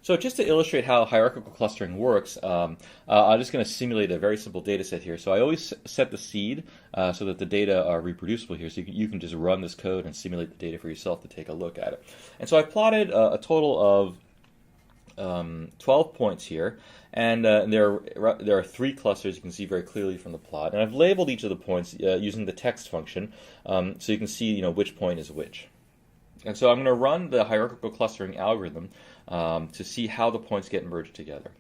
So just to illustrate how hierarchical clustering works, I'm just going to simulate a very simple data set here. So I always set the seed so that the data are reproducible here. So you can just run this code and simulate the data for yourself to take a look at it. And so I plotted a total of 12 points here, and there are 3 clusters you can see very clearly from the plot. And I've labeled each of the points using the text function, so you can see which point is which. And so I'm going to run the hierarchical clustering algorithm to see how the points get merged together.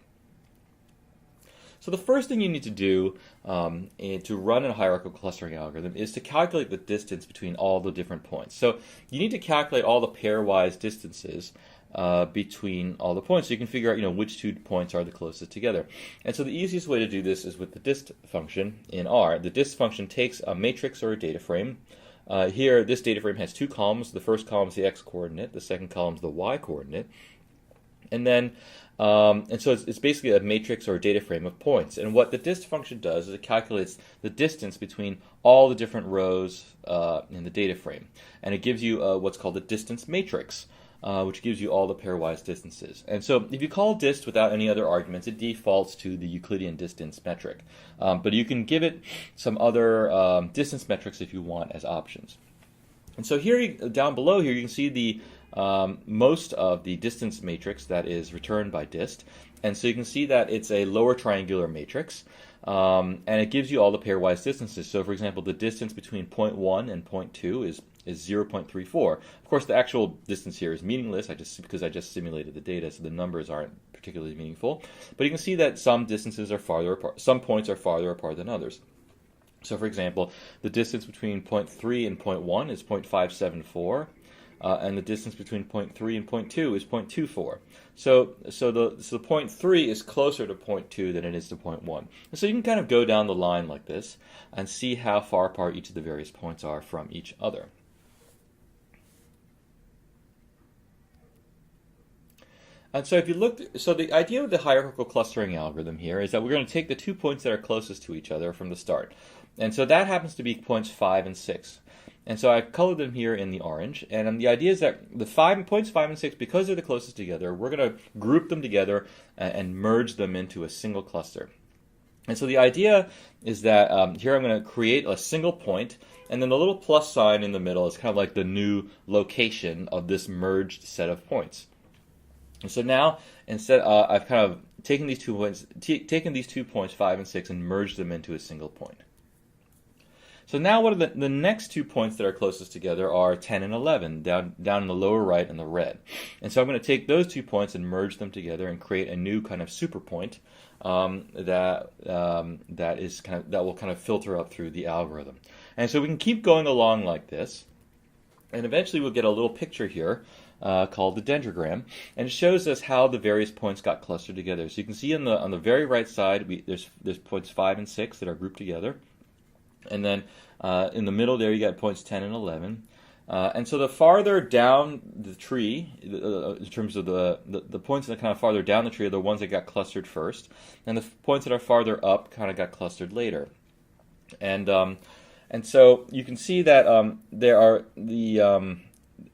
So the first thing you need to do to run a hierarchical clustering algorithm is to calculate the distance between all the different points. So you need to calculate all the pairwise distances between all the points, so you can figure out which 2 points are the closest together. And so the easiest way to do this is with the dist function in R. The dist function takes a matrix or a data frame. Here, this data frame has 2 columns. The first column is the x-coordinate. The second column is the y-coordinate. And then, and so it's basically a matrix or a data frame of points. And what the dist function does is it calculates the distance between all the different rows in the data frame. And it gives you what's called a distance matrix, which gives you all the pairwise distances. And so if you call dist without any other arguments, it defaults to the Euclidean distance metric. But you can give it some other distance metrics if you want as options. And so here, down below here, you can see the most of the distance matrix that is returned by dist. And so you can see that it's a lower triangular matrix, and it gives you all the pairwise distances. So for example, the distance between point 1 and point 2 is 0.34. Of course, the actual distance here is meaningless because I just simulated the data, so the numbers aren't particularly meaningful. But you can see that some distances are farther apart, some points are farther apart than others. So for example, the distance between point 3 and point 1 is 0.574. And the distance between point 3 and point 2 is 0.24. So the point 3 is closer to point 2 than it is to point 1. And so you can kind of go down the line like this and see how far apart each of the various points are from each other. And so if you look, so the idea of the hierarchical clustering algorithm here is that we're going to take the 2 points that are closest to each other from the start. And so that happens to be points 5 and 6. And so I've colored them here in the orange. And the idea is that the points 5 and 6, because they're the closest together, we're going to group them together and merge them into a single cluster. And so the idea is that here I'm going to create a single point, and then the little plus sign in the middle is kind of like the new location of this merged set of points. And so now, instead, I've kind of taken these 2 points, 5 and 6, and merged them into a single point. So now what are the next 2 points that are closest together are 10 and 11, down in the lower right in the red. And so I'm going to take those 2 points and merge them together and create a new kind of super point that will kind of filter up through the algorithm. And so we can keep going along like this, and eventually we'll get a little picture here called the dendrogram, and it shows us how the various points got clustered together. So you can see on the very right side, there's points 5 and 6 that are grouped together. And then in the middle there you got points 10 and 11. And so the farther down the tree, in terms of the points that are kind of farther down the tree are the ones that got clustered first. And the points that are farther up kind of got clustered later. And so you can see that there are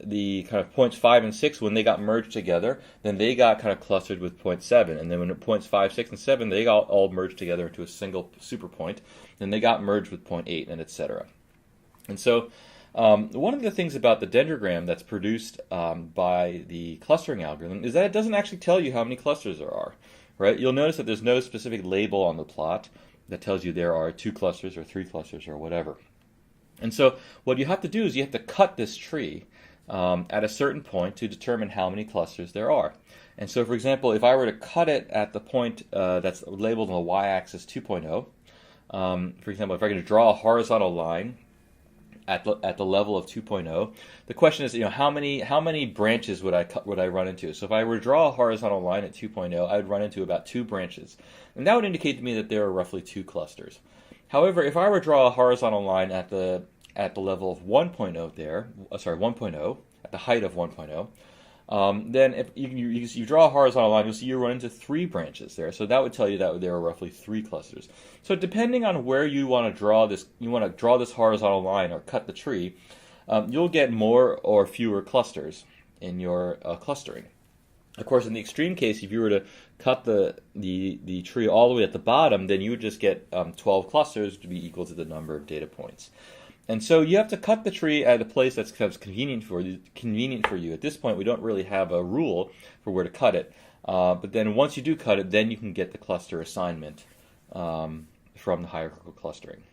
the kind of points 5 and 6, when they got merged together, then they got kind of clustered with point 7. And then when points 5, 6, and 7, they got all merged together into a single super point. Then they got merged with point 8, and etc. And so one of the things about the dendrogram that's produced by the clustering algorithm is that it doesn't actually tell you how many clusters there are. Right? You'll notice that there's no specific label on the plot that tells you there are 2 clusters or 3 clusters or whatever. And so what you have to do is you have to cut this tree at a certain point to determine how many clusters there are. And so, for example, if I were to cut it at the point that's labeled on the y-axis 2.0, for example, if I were to draw a horizontal line at the level of 2.0, the question is, how many branches would I run into? So if I were to draw a horizontal line at 2.0, I would run into about 2 branches, and that would indicate to me that there are roughly 2 clusters. However, if I were to draw a horizontal line at the level of 1.0 at the height of 1.0, then if you draw a horizontal line, you'll see you run into 3 branches there. So that would tell you that there are roughly 3 clusters. So depending on where you want to draw this horizontal line or cut the tree, you'll get more or fewer clusters in your clustering. Of course, in the extreme case, if you were to cut the tree all the way at the bottom, then you would just get 12 clusters to be equal to the number of data points. And so you have to cut the tree at a place that's kind of convenient for you. At this point, we don't really have a rule for where to cut it. But then once you do cut it, then you can get the cluster assignment from the hierarchical clustering.